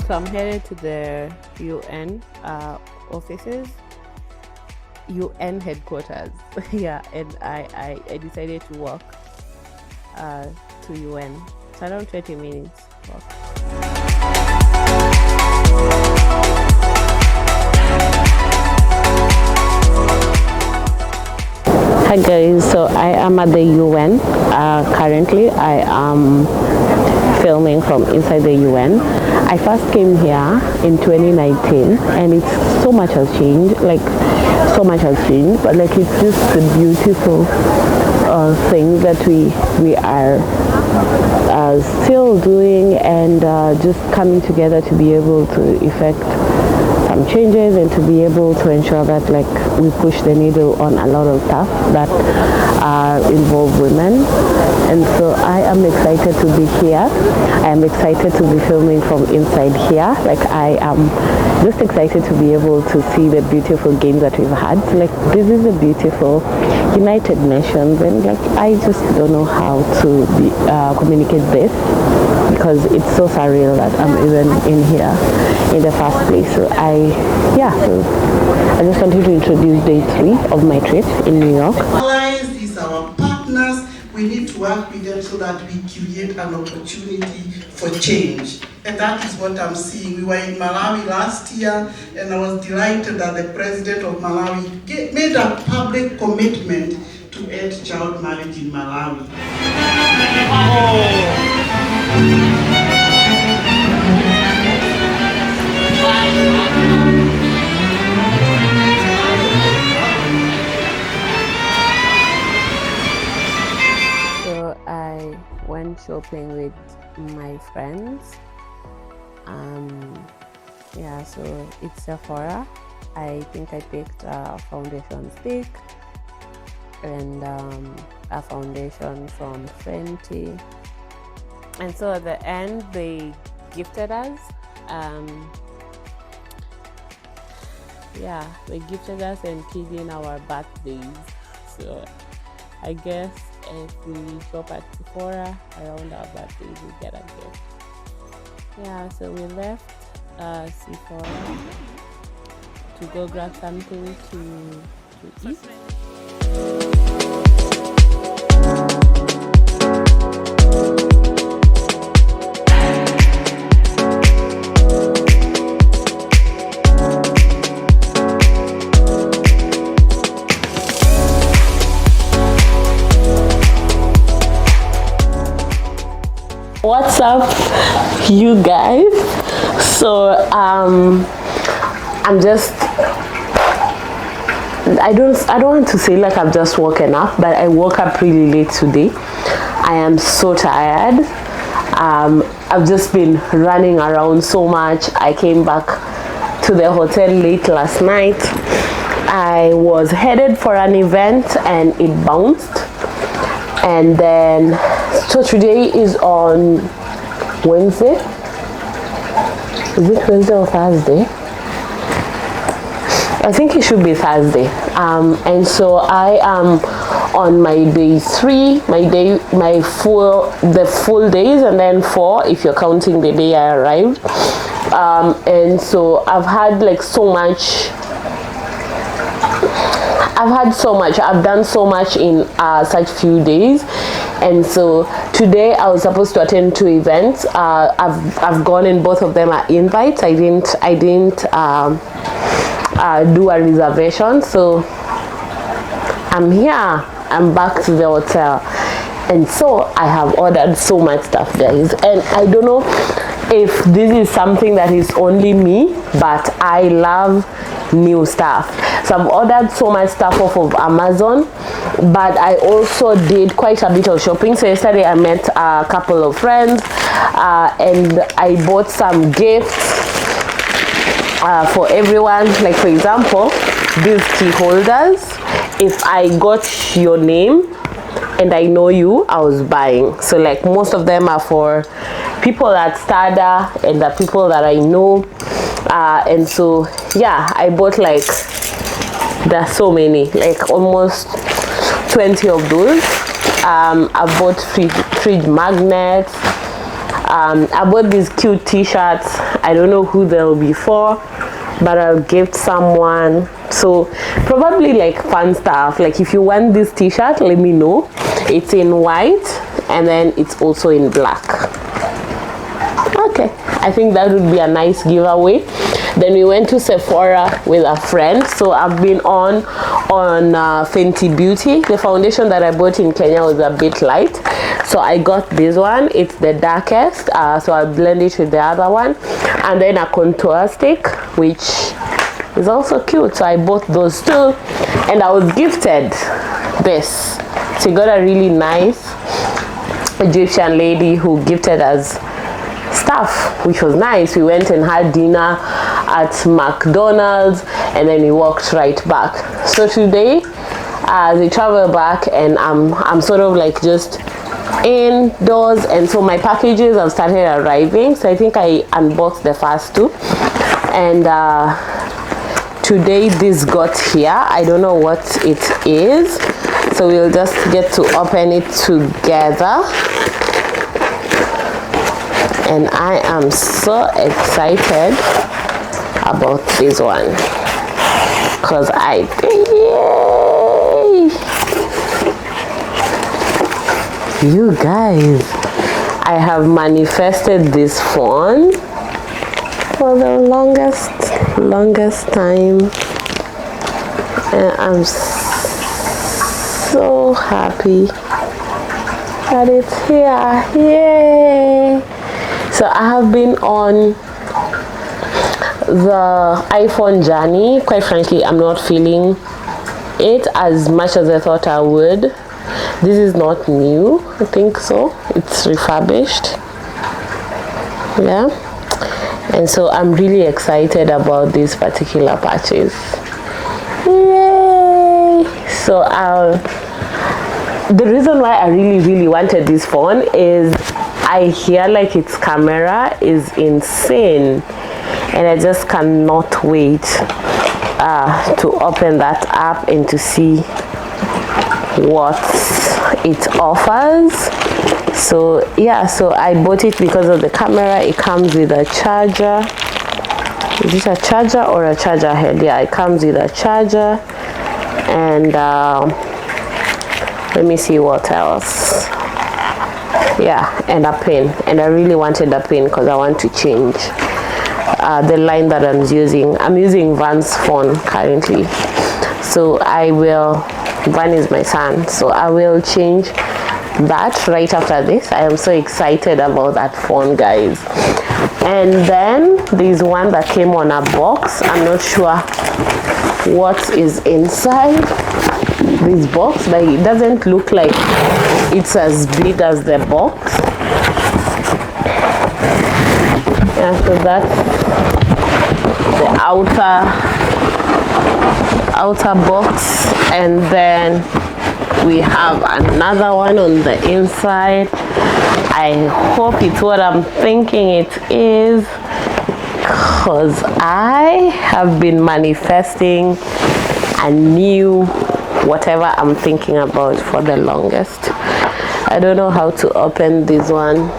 So I'm headed to the UN offices, UN headquarters. Yeah, and I decided to walk to UN. It's around 20 minutes walk. Hi guys, so I am at the UN. Currently I am filming from inside the UN. I first came here in 2019 and so much has changed, but like it's just a beautiful thing that we are still doing, and just coming together to be able to effect some changes and to be able to ensure that like we push the needle on a lot of stuff that involve women. And so I am excited to be here. I am excited to be filming from inside here. Like I am just excited to be able to see the beautiful games that we've had. So, like this is a beautiful United Nations, and like I just don't know how to communicate this, because it's so surreal that I'm even in here in the first place. So I just wanted to introduce day 3 of my trip in New York. Allies is our partners. We need to work with them so that we create an opportunity for change. And that is what I'm seeing. We were in Malawi last year, and I was delighted that the president of Malawi made a public commitment to end child marriage in Malawi. So I went shopping with my friends. So it's Sephora. I think I picked a foundation stick and a foundation from Fenty. And so at the end they gifted us. They gifted us and keyed in our birthdays. So I guess if we shop at Sephora around our birthdays, we get a gift. Yeah, so we left Sephora to go grab something to eat. What's up, you guys? So I don't want to say like I've just woken up, but I woke up really late today. I am so tired. I've just been running around so much. I came back to the hotel late last night. I was headed for an event and it bounced. And then, so today is on Wednesday. Is it Wednesday or Thursday? I think it should be Thursday. And so I am on my day 3, the full days, and then 4 if you're counting the day I arrived. And so I've had like so much. I've done so much in such few days, and so today I was supposed to attend 2 events. I've gone, and both of them are invites. I didn't do a reservation, so I'm here. I'm back to the hotel, and so I have ordered so much stuff, guys. And I don't know if this is something that is only me, but I love new stuff. So I've ordered so much stuff off of Amazon, but I also did quite a bit of shopping. So yesterday I met a couple of friends, and I bought some gifts for everyone. Like for example, these key holders. If I got your name and I know you, I was buying. So like most of them are for people at Stada and the people that I know. And so yeah, I bought like, there's so many, like almost 20 of those. I bought fridge magnets. I bought these cute t-shirts. I don't know who they'll be for, but I'll gift someone. So probably like fun stuff. Like if you want this t-shirt, let me know. It's in white and then it's also in black. Okay, I think that would be a nice giveaway. Then we went to Sephora with a friend. So I've been on Fenty Beauty. The foundation that I bought in Kenya was a bit light, so I got this one. It's the darkest, so I'll blend it with the other one, and then a contour stick, which is also cute. So I bought those two, and I was gifted this. So we got a really nice Egyptian lady who gifted us stuff, which was nice. We went and had dinner at McDonald's, and then we walked right back. So today, as we travel back, and I'm sort of like just indoors, and so my packages have started arriving. So I think I unboxed the first two, and today this got here. I don't know what it is, so we'll just get to open it together. And I am so excited about this one because you guys, I have manifested this phone for the longest time, and I'm so happy that it's here. Yay! So I have been on the iPhone journey. Quite frankly, I'm not feeling it as much as I thought I would. This is not new, I think so. It's refurbished. Yeah. And so I'm really excited about this particular purchase. Yay! So the reason why I really wanted this phone is I hear like its camera is insane, and I just cannot wait to open that app and to see what it offers. So yeah, so I bought it because of the camera. It comes with a charger. Is it a charger or a charger head? Yeah, it comes with a charger, and let me see what else. Yeah, and a pen. And I really wanted a pen because I want to change the line that I'm using. I'm using Van's phone currently, so I will. Van is my son, so I will change that right after this. I am so excited about that phone, guys. And then there's one that came on a box. I'm not sure what is inside this box, but it doesn't look like it's as big as the box. Yeah, so that's the outer box, and then we have another one on the inside. I hope it's what I'm thinking it is, because I have been manifesting a new whatever I'm thinking about for the longest. I don't know how to open this one.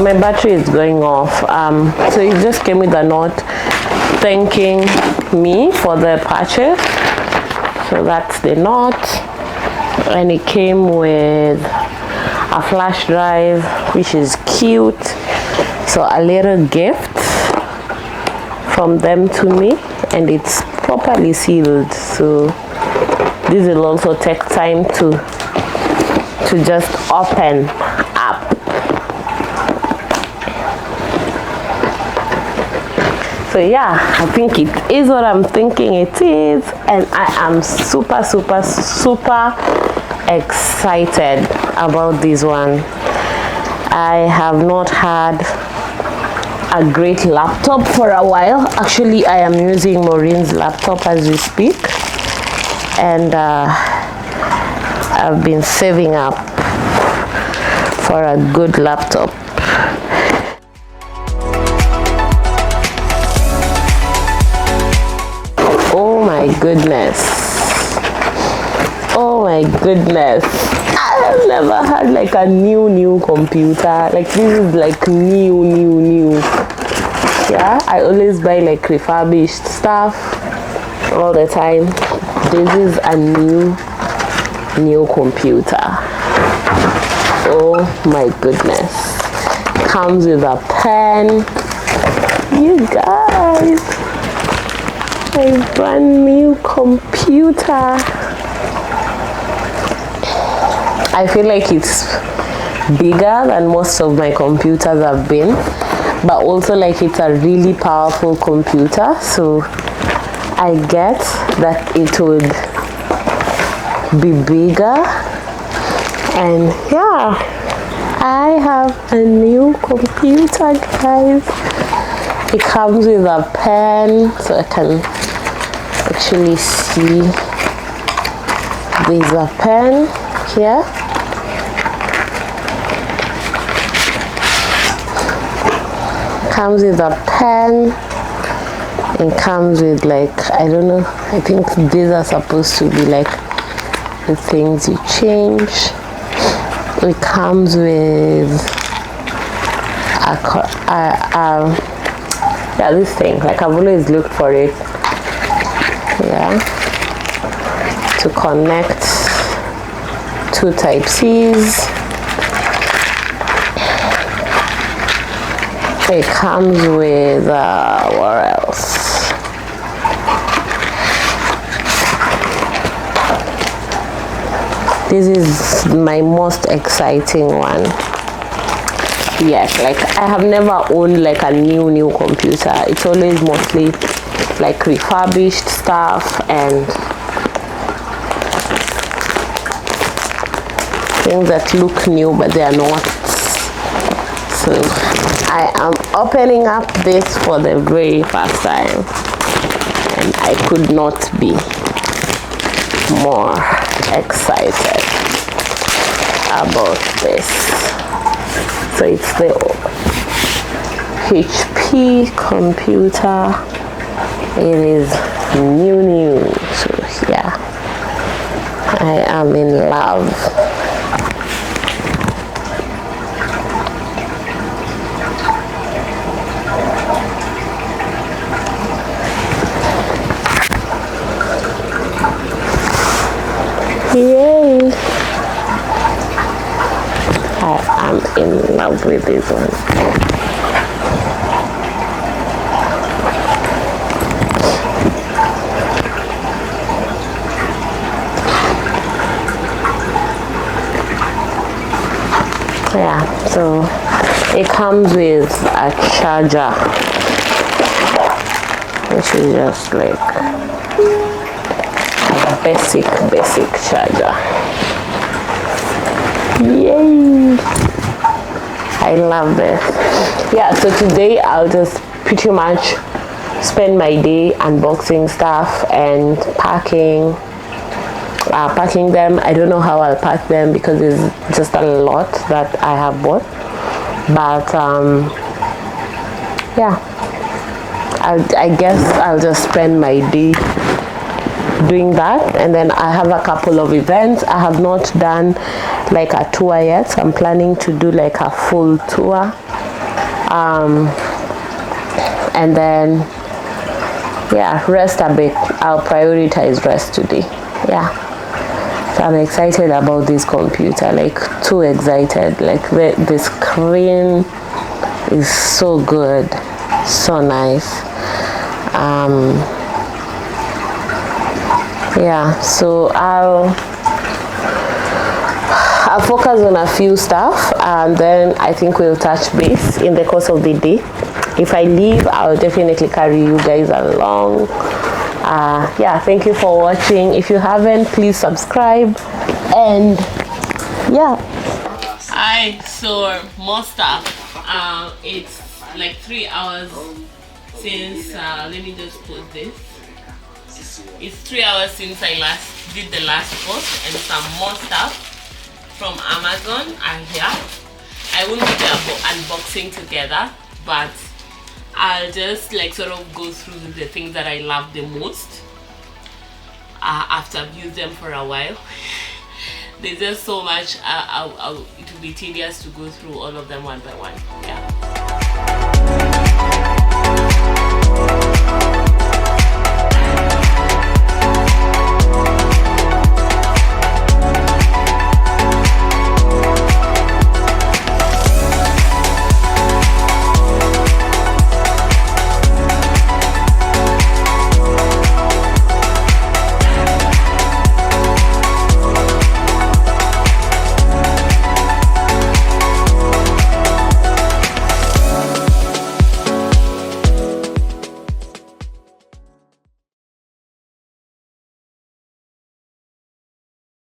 My battery is going off, so it just came with a note thanking me for the purchase. So that's the note, and it came with a flash drive, which is cute. So a little gift from them to me, and it's properly sealed, so this will also take time to just open up. So yeah, I think it is what I'm thinking it is, and I am super excited about this one. I have not had a great laptop for a while. Actually, I am using Maureen's laptop as we speak, and I've been saving up for a good laptop. Oh my goodness. Oh my goodness. I've never had like a new computer. Like this is like new. Yeah, I always buy like refurbished stuff all the time. This is a new computer. Oh my goodness. Comes with a pen. You guys, a brand new computer. I feel like it's bigger than most of my computers have been, but also like it's a really powerful computer, so I get that it would be bigger. And yeah, I have a new computer, guys. It comes with a pen, so I can actually see. There's a pen here. Comes with a pen. It comes with like, I don't know, I think these are supposed to be like the things you change. It comes with yeah, this thing, like I've always looked for it, yeah, to connect two Type-Cs. It comes with what else? This is my most exciting one. Yes, like I have never owned like a new computer. It's always mostly like refurbished stuff and things that look new but they are not. So I am opening up this for the very first time, and I could not be more excited about this. So it's the HP computer. It is new. So yeah, I am in love. Yay! I am in love with this one. Yeah, so it comes with a charger, which is just like a basic charger. Yay! I love this. Yeah, so today I'll just pretty much spend my day unboxing stuff and packing them. I don't know how I'll pack them because it's just a lot that I have bought, but yeah, I guess I'll just spend my day doing that. And then I have a couple of events. I have not done like a tour yet, so I'm planning to do like a full tour, and then yeah, rest a bit. I'll prioritize rest today. Yeah, so I'm excited about this computer, like too excited. Like the screen is so good, so nice. Yeah, so I'll focus on a few stuff, and then I think we'll touch base in the course of the day. If I leave, I'll definitely carry you guys along. Yeah, thank you for watching. If you haven't, please subscribe, and yeah. Hi, so more stuff. It's like 3 hours since, let me just put this. It's 3 hours since I last did the last post, and some more stuff from Amazon are here. I won't do the unboxing together, but I'll just like sort of go through the things that I love the most after I've used them for a while. There's just so much, it will be tedious to go through all of them one by one. Yeah.